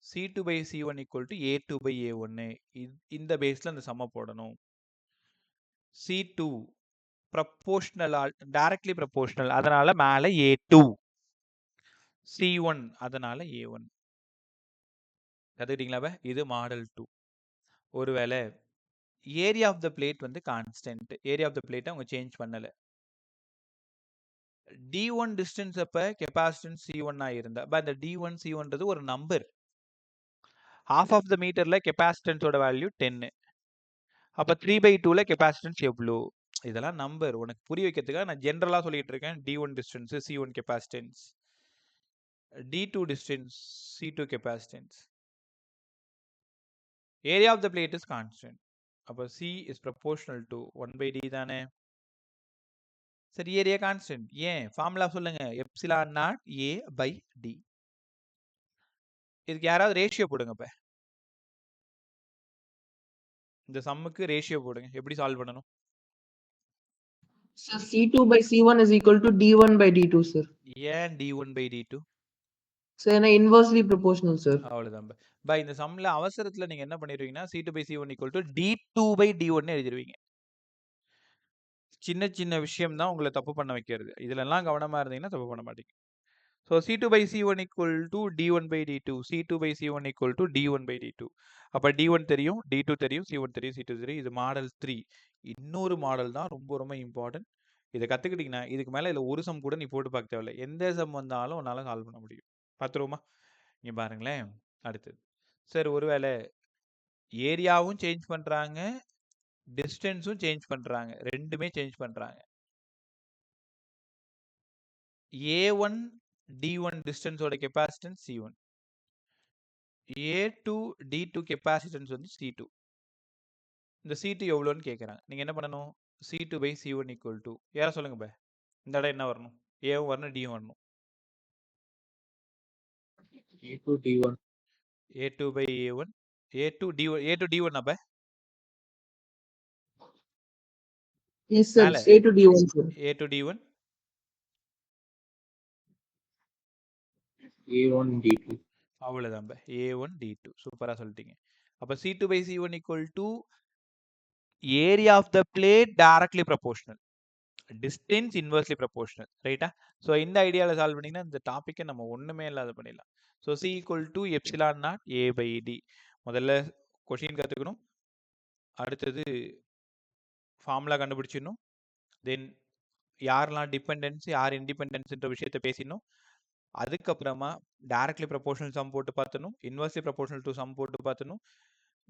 C2/C1 = A2/A1. இந்த பேஸில் அந்த சம்மை போடணும். C2 ப்ரப்போர்ஷனல், டைரக்ட்லி ப்ரப்போர்ஷனல், அதனால மேலே A2. C1 அதனால A1. கற்றுக்கிட்டீங்களா? இது மாடல் 2. ஒருவேளை area of the plate constant, area of the பிளேட்டை அவங்க சேஞ்ச் பண்ணலை. D1 டிஸ்டன்ஸ் அப்போ கெப்பாசிட்டன்ஸ் C1 இருந்தா அந்த D1 C1ன்றது ஒரு நம்பர். 1/2 ஆஃப் த மீட்டரில் கெப்பாசிட்டன்ஸோட வேல்யூ 10. அப்போ 3/2ல கெப்பாசிட்டன்ஸ் எவ்வளோ? இதெல்லாம் நம்பர். உனக்கு புரிய வைக்கிறதுக்காக நான் ஜென்ரலாக சொல்லிட்டு இருக்கேன். D1 distance C1 capacitance, D2 distance C2 capacitance, area of the plate is constant. அப்போ C is proportional to 1/d தானே? சரி, ஏரியா கான்ஸ்டன்ட். ஏன் ஃபார்முலா சொல்லுங்க, ε0A/d. இதுக்கு யாராவது ரேஷியோ போடுங்க. இப்போ இந்த சம்முக்கு ரேஷியோ போடுங்க. எப்படி சால்வ் பண்ணணும்? Sir, C2/C1 is equal to D1/D2, sir. ஏன் D1/D2? Sir, inversely proportional, sir. அவ்வளோதான். பை இந்த சம்மில் அவசரத்தில் நீங்கள் என்ன பண்ணிடுவீங்கன்னா C2/C1 = D2/D1 எழுதிடுவீங்க. சின்ன சின்ன விஷயம் தான் உங்களை தப்பு பண்ண வைக்கிறது. இதுலெல்லாம் கவனமாக இருந்தீங்கன்னா தப்பு பண்ண மாட்டீங்க. So C2/C1 = D1/D2, C2/C1 = D1/D2. அப்போ D1 தெரியும், D2 தெரியும், C1 தெரியும், C2 தெரியும். இது மாடல் 3. இன்னொரு மாடல் தான் ரொம்ப ரொம்ப இம்பார்ட்டன்ட். இதை கற்றுக்கிட்டிங்கன்னா இதுக்கு மேலே இதில் ஒரு சம் கூட நீ போட்டு பார்க்க தேவையில்லை. எந்த சம் வந்தாலும் உன்னால் சால்வ் பண்ண முடியும். பார்த்துருவோமா? இங்கே பாருங்களேன். அடுத்தது சார், ஒருவேளை ஏரியாவும் சேஞ்ச் பண்ணுறாங்க, டிஸ்டன்ஸும் சேஞ்ச் பண்ணுறாங்க, ரெண்டுமே சேஞ்ச் பண்ணுறாங்க. A1 D1 டிஸ்டன்ஸோட capacitance C1. A2 D2 capacitance வந்து C2. இந்த C2 எவ்வளோன்னு கேட்குறாங்க. நீங்கள் என்ன பண்ணணும்? C2/C1 ஈக்குவல் டு யாரை சொல்லுங்க பே, இந்த இடம் என்ன வரணும்? ஏவும் வரணும், டியும் வரணும். A2 D1. A2/A1 A2 D1 A2 D1 அப்ப எஸ் சார், மேல A to D1 sir. A2 D1 A1 D2. அவ்வளோதான் பே, A1 D2 சூப்பராக சொல்லிட்டீங்க. அப்போ C2/C1 equal to area of the plate directly proportional, distance inversely proportional. ரைட்டா? So இந்த ஐடியாவில் solve பண்ணிங்கன்னா இந்த டாப்பிக்கை நம்ம ஒன்றுமே இல்லாத பண்ணிடலாம். So C equal to epsilon not A/D. முதல்ல கொஷின் கற்றுக்கணும், அடுத்தது ஃபார்முலா கண்டுபிடிச்சிடணும், தென் யாரெல்லாம் டிபெண்டன்ஸ் யார் இண்டிபெண்டன்ஸ்ன்ற விஷயத்த பேசிடணும். அதுக்கப்புறமா டைரக்ட்லி ப்ரொபோர்ஷனல் சம் போட்டு பார்த்துணும், இன்வெர்ஸ்லி ப்ரொபோர்ஷனல் டு சம் போட்டு பார்த்துணும்,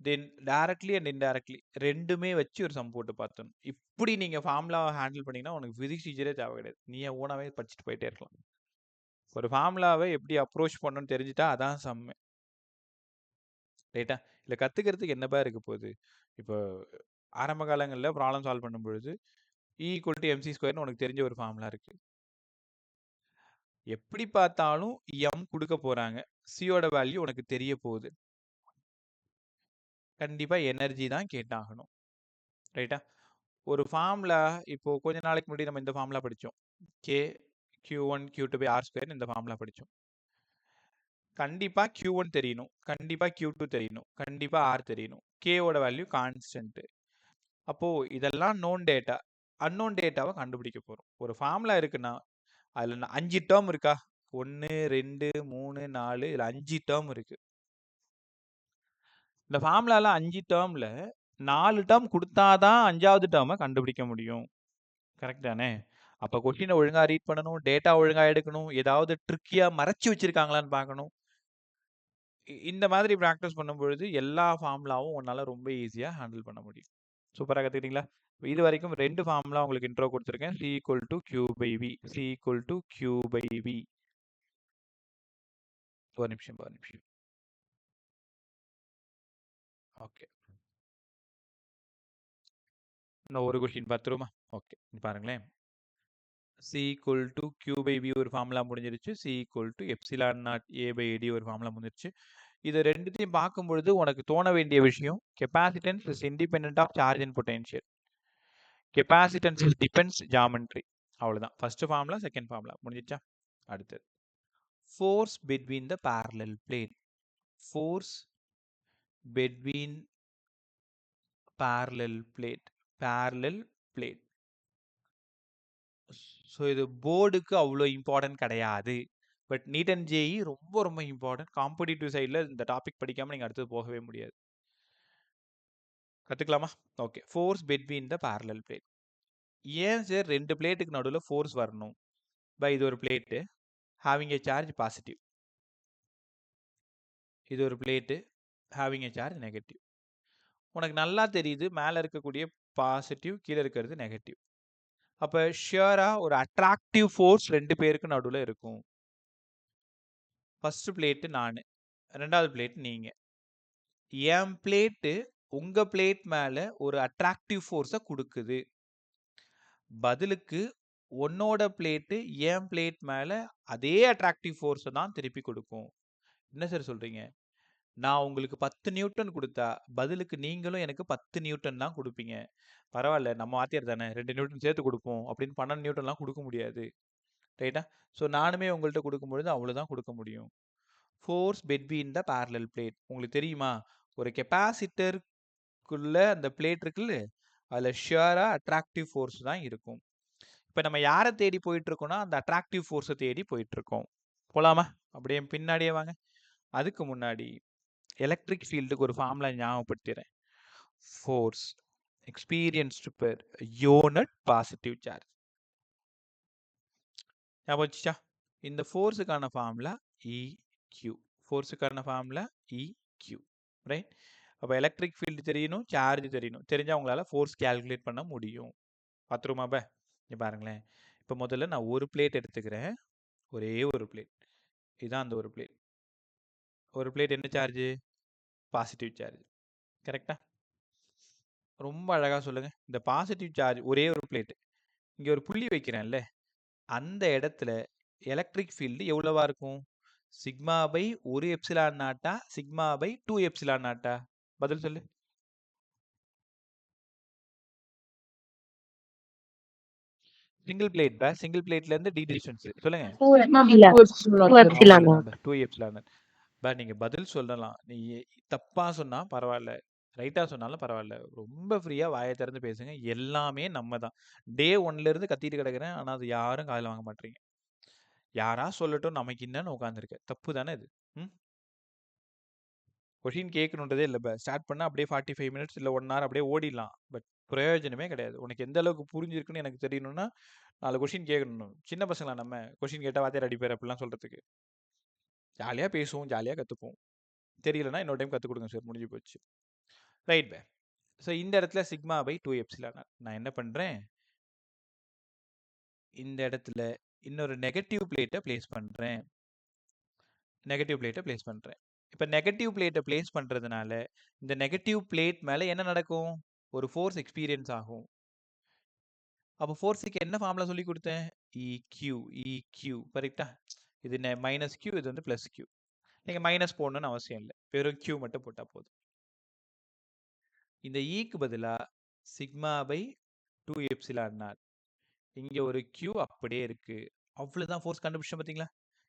தென் டைரக்ட்லி அண்ட் இன்டைரக்ட்லி ரெண்டுமே வச்சு ஒரு சம் போட்டு பார்த்துணும். இப்படி நீங்கள் ஃபார்முலாவை ஹேண்டில் பண்ணிங்கன்னா உனக்கு ஃபிசிக்ஸ் டீச்சரே தேவை கிடையாது, நீயே ஓனாவே படிச்சுட்டு போயிட்டே இருக்கலாம். ஒரு ஃபார்முலாவை எப்படி அப்ரோச் பண்ணணும்னு தெரிஞ்சுட்டா அதான் சம்மு. ரைட்டா? இல்லை கற்றுக்கிறதுக்கு என்னப்பா இருக்க போகுது? இப்போ ஆரம்ப காலங்களில் ப்ராப்ளம் சால்வ் பண்ணும் பொழுது E=mc² உனக்கு தெரிஞ்ச ஒரு ஃபார்முலா இருக்கு. எப்படி பார்த்தாலும் m கொடுக்க போறாங்க, சியோட வேல்யூ உனக்கு தெரிய போகுது, கண்டிப்பா எனர்ஜி தான் கேட்டாகணும். ரைட்டா? ஒரு ஃபார்முலா இப்போ கொஞ்ச நாளைக்கு முன்னாடி நம்ம இந்த ஃபார்முலா படித்தோம், K Q1 Q2/R², இந்த ஃபார்முலா படித்தோம். கண்டிப்பா Q1 தெரியணும், கண்டிப்பா Q2 தெரியணும், கண்டிப்பா R தெரியணும், Kவோட வேல்யூ கான்ஸ்டன்ட். அப்போ இதெல்லாம் நோன் டேட்டா. அன்னோன் டேட்டாவை கண்டுபிடிக்க போறோம். ஒரு ஃபார்முலா இருக்குன்னா அதில் 5 டேர்ம் இருக்கா? 1 2 3 4, இதில் 5 டேர்ம் இருக்கு. இந்த ஃபார்முலால 5 டேர்ம்ல 4 டேர்ம் கொடுத்தாதான் 5வது டேர்மை கண்டுபிடிக்க முடியும். கரெக்ட் தானே? அப்போ கொஸ்டினை ஒழுங்கா ரீட் பண்ணணும், டேட்டா ஒழுங்கா எடுக்கணும், ஏதாவது ட்ரிக்கியா மறைச்சு வச்சிருக்காங்களான்னு பார்க்கணும். இந்த மாதிரி ப்ராக்டிஸ் பண்ணும்பொழுது எல்லா ஃபார்முலாவும் உன்னால ரொம்ப ஈஸியாக ஹேண்டில் பண்ண முடியும். சூப்பராக கற்றுக்கிட்டீங்களா? இது வரைக்கும் 2 ஃபார்முலா உங்களுக்கு இன்ட்ரோ கொடுத்துருக்கேன். C = Q/V, C = Q/V. ஒரு நிமிஷம். ஓகே, இன்னும் ஒரு கொஸ்டின் பார்த்துருமா? ஓகே, பாருங்களேன். C = Q/V ஒரு ஃபார்முலா முடிஞ்சிருச்சு, C = ε0 A/D ஒரு ஃபார்முலா முடிஞ்சிருச்சு. இது ரெண்டுத்தையும் பார்க்கும்பொழுது உனக்கு தோண வேண்டிய விஷயம், capacitance is independent of charge and potential, capacitance is depends geometry. அவ்வளோதான். ஃபர்ஸ்ட் ஃபார்முலா, செகண்ட் ஃபார்முலா முடிஞ்சிச்சா? அடுத்தது force between the parallel plate. Force between parallel plate. So இது போர்டுக்கு அவ்வளோ இம்பார்ட்டன்ட் கிடையாது, பட் நீட் அண்ட் ஜேஇ ரொம்ப ரொம்ப இம்பார்ட்டன்ட். காம்படிட்டிவ் சைடில் இந்த டாபிக் படிக்காமல் நீங்கள் அடுத்தது போகவே முடியாது. கற்றுக்கலாமா? Okay, force between the parallel plate. ஏன் சார் 2 பிளேட்டுக்கு நடுவில் ஃபோர்ஸ் வரணும்? பை இது ஒரு plate having a charge positive, இது ஒரு plate having a charge negative. உனக்கு நல்லா தெரியுது மேலே இருக்கக்கூடிய பாசிட்டிவ், கீழே இருக்கிறது நெகட்டிவ். அப்போ ஷியராக ஒரு அட்ராக்டிவ் ஃபோர்ஸ் 2 பேருக்கு நடுவில் இருக்கும். ஃபர்ஸ்ட் பிளேட்டு நான், ரெண்டாவது பிளேட் நீங்கள். என் பிளேட்டு உங்கள் பிளேட் மேலே ஒரு அட்ராக்டிவ் ஃபோர்ஸை கொடுக்குது, பதிலுக்கு உன்னோட பிளேட்டு என் பிளேட் மேலே அதே அட்ராக்டிவ் ஃபோர்ஸை தான் திருப்பி கொடுக்கும். என்ன சார் சொல்கிறீங்க? நான் உங்களுக்கு 10 நியூட்டன் கொடுத்தா பதிலுக்கு நீங்களும் எனக்கு 10 நியூட்டன் தான் கொடுப்பீங்க. பரவாயில்ல, நம்ம வாத்தியார் தானே, 2 நியூட்டன் சேர்த்து கொடுப்போம் அப்படின்னு 12 நியூட்டன்லாம் கொடுக்க முடியாது. ரைட்டா? ஸோ நானுமே உங்கள்கிட்ட கொடுக்கும்பொழுது அவ்வளோதான் கொடுக்க முடியும். Force between the parallel plate. உங்களுக்கு தெரியுமா, ஒரு கெப்பாசிட்டருக்குள்ள அந்த பிளேட் இருக்குல்ல, அதில் ஷியராக அட்ராக்டிவ் ஃபோர்ஸ் தான் இருக்கும். இப்போ நம்ம யாரை தேடி போயிட்டு இருக்கோம்னா அந்த அட்ராக்டிவ் ஃபோர்ஸை தேடி போயிட்டு இருக்கோம். போலாமா? அப்படியே பின்னாடியே வாங்க. அதுக்கு முன்னாடி எலக்ட்ரிக் ஃபீல்டுக்கு ஒரு ஃபார்முலா ஞாபகப்படுத்திடுறேன். Force experienced per unit positive charge. ஞாபகம் வச்சுச்சா? இந்த ஃபோர்ஸுக்கான ஃபார்முலா EQ. ஃபோர்ஸுக்கான ஃபார்முலா EQ. ரைட்? அப்போ எலக்ட்ரிக் ஃபீல்டு தெரியணும், சார்ஜ் தெரியணும், தெரிஞ்சால் உங்களால் ஃபோர்ஸ் கேல்குலேட் பண்ண முடியும். பார்த்துருமா? இங்கே பாருங்களேன். இப்போ முதல்ல நான் ஒரு பிளேட் எடுத்துக்கிறேன், ஒரே ஒரு பிளேட். இதுதான் அந்த ஒரு பிளேட். ஒரு பிளேட் என்ன சார்ஜ்? Positive charge. கரெக்டா? ரொம்ப அழகா சொல்லுங்க. இந்த பாசிட்டிவ் சார்ஜ் ஒரே ஒரு பிளேட். இங்க ஒரு புள்ளி வைக்கிறேன்ல, அந்த இடத்துல எலக்ட்ரிக் ஃபீல்டு எவ்வளவா இருக்கும்? சிக்மா பை 1 எப்சிலான் நாட்டா, சிக்மா பை 2 எப்சிலான் நாட்டா? பதில் சொல்லு. சிங்கிள் பிளேட் பா, சிங்கிள் பிளேட்ல இருந்து டி டிஸ்டன்ஸ் சொல்லுங்க. 2 epsilon naught, sir. 2 epsilon not. பா நீங்க பதில் சொல்லலாம். நீங்க தப்பா சொன்னா பரவாயில்ல, ரைட்டா சொன்னாலும் பரவாயில்ல. ரொம்ப ஃப்ரீயா வாயை திறந்து பேசுங்க. எல்லாமே நம்ம தான். டே 1ல இருந்து கத்திட்டு கிடக்குறேன். ஆனா அது யாரும் காதுல வாங்க மாட்டீங்க. யாரா சொல்லட்டும், நமக்கு என்னன்னு உட்காந்துருக்கேன். தப்பு தானே இது? கொஷின் கேட்கணுன்றதே இல்லை. ஸ்டார்ட் பண்ணால் அப்படியே 45 மினிட்ஸ் இல்லை 1 hour அப்படியே ஓடிடலாம். பட் பிரயோஜனமே கிடையாது. உனக்கு எந்த அளவுக்கு புரிஞ்சிருக்குன்னு எனக்கு தெரியணும்னா 4 கொஷின் கேட்கணும். சின்ன பசங்களா நம்ம கொஷின் கேட்டால் வாத்தியார் அடிப்பார் அப்படிலாம் சொல்கிறதுக்கு. ஜாலியாக பேசுவோம், ஜாலியாக கற்றுப்போம். தெரியலனா இன்னொரு டைம் கற்றுக் கொடுங்க சார், முடிஞ்சு போச்சு. ரைட் பே. ஸோ இந்த இடத்துல சிக்மா பை 2 எப்சிலான் நான் என்ன பண்ணுறேன், இந்த இடத்துல இன்னொரு நெகட்டிவ் பிளேட்டை பிளேஸ் பண்ணுறேன். இப்போ நெகட்டிவ் பிளேட்டை பிளேஸ் பண்ணுறதுனால இந்த நெகட்டிவ் பிளேட் மேலே என்ன நடக்கும்? ஒரு ஃபோர்ஸ் எக்ஸ்பீரியன்ஸ் ஆகும். அப்போ ஃபோர்ஸுக்கு என்ன ஃபார்முலா சொல்லி கொடுத்தேன்? EQ கரெக்டா? இது மைனஸ் கியூ, இது வந்து ப்ளஸ் கியூ. நீங்கள் மைனஸ் போடணும்னு அவசியம் இல்லை, வெறும் கியூ மட்டும் போட்டால் போதும். இந்த ஈக்கு பதிலாக சிக்மா பை 2 எப்சிலான் நாட், இங்கே ஒரு கியூ அப்படியே இருக்குது. அவ்வளோதான் ஃபோர்ஸ் கண்டுபிடிச்சோம் பார்த்தீங்களா?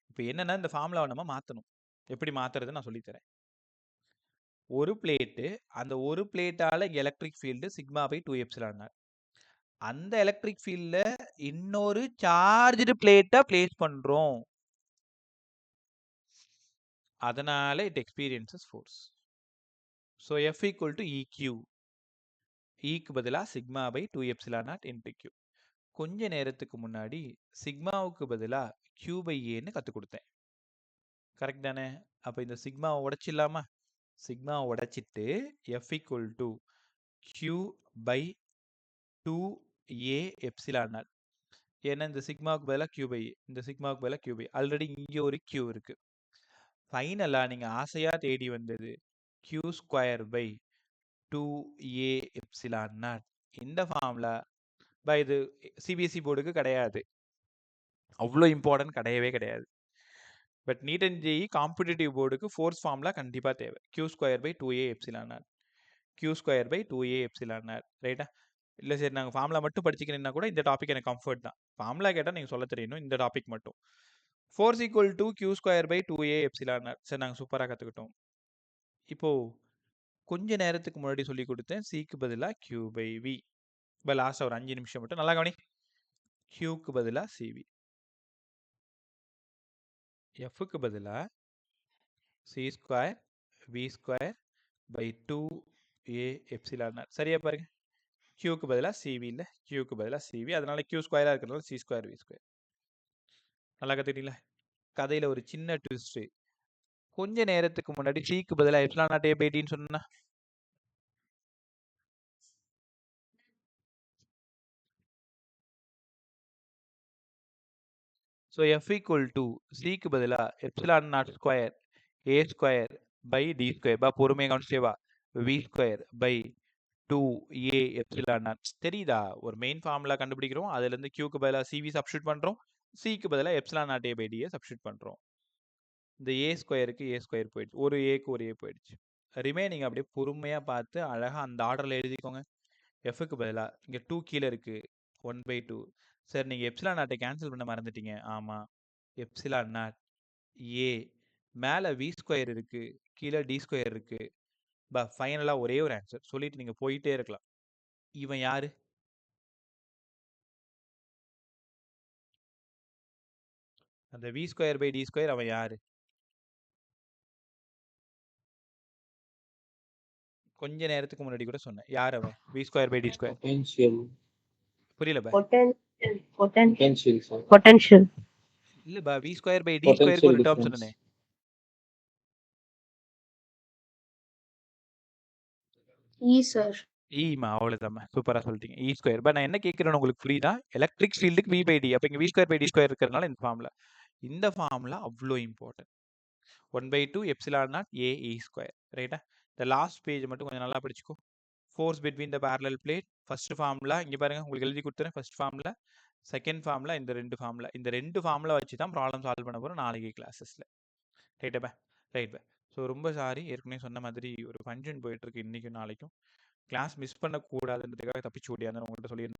இப்போ என்னென்னா இந்த ஃபார்முலாவை நம்ம மாற்றணும். எப்படி மாற்றுறது நான் சொல்லித்தரேன். ஒரு பிளேட்டு, அந்த ஒரு பிளேட்டால் இங்கே electric field sigma by 2 epsilon naught. அந்த எலக்ட்ரிக் ஃபீல்டில் இன்னொரு சார்ஜ்டு பிளேட்டை பிளேஸ் பண்ணுறோம். அதனால it experiences force. So F equal to EQ. க்கு பதிலாக sigma by 2 epsilon naught into Q. கொஞ்ச நேரத்துக்கு முன்னாடி சிக்மாவுக்கு பதிலாக கியூ பை ஏன்னு கற்றுக் கொடுத்தேன். கரெக்ட் தானே? அப்போ இந்த சிக்மாவை உடைச்சிடலாமா? சிக்மாவை உடைச்சிட்டு F equal to Q by 2A epsilon not. ஏன்னா இந்த சிக்மாவுக்கு பதிலாக கியூ பை ஏ, இந்த சிக்மாவுக்கு பதிலாக கியூ பை, ஆல்ரெடி இங்கே ஒரு கியூ இருக்கு. ஃபைனலாக நீங்கள் ஆசையாக தேடி வந்தது Q square by 2A epsilon naught. இந்த ஃபார்முலா பை இது சிபிஎஸ்சி போர்டுக்கு கிடையாது, அவ்வளோ இம்பார்ட்டன்ட் கிடையவே கிடையாது. But NEET and JEE competitive போர்டுக்கு ஃபோர்ஸ் ஃபார்முலா கண்டிப்பாக தேவை. Q square by 2A epsilon naught, Q square by 2A epsilon naught. ரைட்டா? இல்லை சரி நாங்கள் ஃபார்முலா மட்டும் படிச்சுக்கிறேன்னா கூட இந்த டாபிக் எனக்கு கம்ஃபர்ட் தான். ஃபார்முலா கேட்டால் நீங்கள் சொல்ல தெரியணும், இந்த டாபிக் மட்டும். Force equal to Q square by 2A epsilon naught. சரி நாங்கள் சூப்பராக கற்றுக்கிட்டோம். இப்போது கொஞ்ச நேரத்துக்கு முன்னாடி சொல்லி கொடுத்தேன் சிக்கு பதிலாக கியூ பை வி. இப்போ லாஸ்ட் ஒரு 5 நிமிஷம் மட்டும் நல்லா கவனி. கியூக்கு பதிலாக சிவி, எஃப்க்கு பதிலாக C square V square by 2A epsilon naught. சரியா பாருங்க, கியூக்கு பதிலாக சிவி இல்லை, கியூக்கு பதிலாக சிவி. அதனால கியூ ஸ்கொயராக இருக்கிறதுனால சி ஸ்கொயர் வி ஸ்கொயர். நல்லா கற்றுக்கிட்டீங்களா? கதையில் ஒரு சின்ன ட்விஸ்ட்டு. கொஞ்ச நேரத்துக்கு முன்னாடி சிக்கு பதிலாக எப்சிலான் நாட் ஏ பை டின்னு சொன்னா ஸோ எஃப் ஈக்குவல் டு சிக்கு பதிலாக epsilon naught square A square by D square. பா பொறுமையாக கவனிச்சேவா, V square by 2A epsilon naught. தெரியுதா? ஒரு மெயின் ஃபார்முலா கண்டுபிடிக்கிறோம், அதுலேருந்து கியூக்கு பதிலாக சிவி சப்ஸ்டியூட் பண்ணுறோம், சிக்கு பதிலாக எப்சிலான் நாட் ஏ பை டியை சப்ஸ்டியூட் பண்ணுறோம். இந்த ஏ ஸ்கொயருக்கு ஏ ஸ்கொயர் போயிடுச்சு, ஒரு ஏக்கு ஒரு ஏ போயிடுச்சு. ரிமைனிங் அப்படியே பொறுமையாக பார்த்து அழகாக அந்த ஆர்டரில் எழுதிக்கோங்க. எஃப்க்கு பதிலாக இங்கே 2 கீழே இருக்குது, 1/2. சார் நீங்கள் எப்சிலான் நாட்டை கேன்சல் பண்ண மறந்துட்டீங்க. ஆமாம், எப்சிலான் நாட் ஏ மேலே வி ஸ்கொயர் இருக்குது, கீழே டி ஸ்கொயர் இருக்குது. பா ஃபைனலாக ஒரே ஒரு ஆன்சர் சொல்லிட்டு நீங்கள் போயிட்டே இருக்கலாம். இவன் யாரு? அந்த V square by D square அவன் யாரு? கொஞ்ச நேரத்துக்கு முன்னாடி கூட சொன்னேன், யார் அவன்? V square by D square. Potential. புரியல பா? Potential, sir. Potential. இல்ல பா, வி ஸ்கொயர் பை டி ஸ்கொயருக்கு Potential ஒரு டேர்ம் difference. சொன்னேனே. சார். ஈமா அவ்வளோதாம்மா, சூப்பராக சொல்லிட்டீங்க. இ ஸ்கொயர். பட் நான் என்ன கேட்குறேன்னு உங்களுக்கு புரியுதா? எலக்ட்ரிக் ஃபீல்டுக்கு வி பை டி, அப்போ இங்கே V square by D square இருக்கிறதுனால இந்த ஃபார்முலா. இந்த ஃபார்முலா அவ்வளோ important. 1/2 epsilon naught A E square. ரைட்டா? இந்த லாஸ்ட் பேஜ் மட்டும் கொஞ்சம் நல்லா படிச்சுக்கோ. Force between the parallel plate. First formula இங்கே பாருங்க, உங்களுக்கு எழுதி கொடுத்துறேன். ஃபர்ஸ்ட் ஃபார்முலா, செகண்ட் ஃபார்முலா, இந்த ரெண்டு ஃபார்முலா வச்சு தான் ப்ராப்ளம் சால்வ் பண்ண போகிறோம் நாளைக்கு கிளாஸஸில். ரைட்டாப்பா? ரைட் பா. ஸோ ரொம்ப சாரி, ஏற்கனவே சொன்ன மாதிரி ஒரு ஃபங்க்ஷன் போயிட்டு இருக்கு இன்னைக்கும் நாளைக்கும். கிளாஸ் மிஸ் பண்ணக்கூடாதுன்றதுக்காக தப்பிச்சு ஓடியாந்து உங்கள்கிட்ட சொல்லியிருந்தேன்.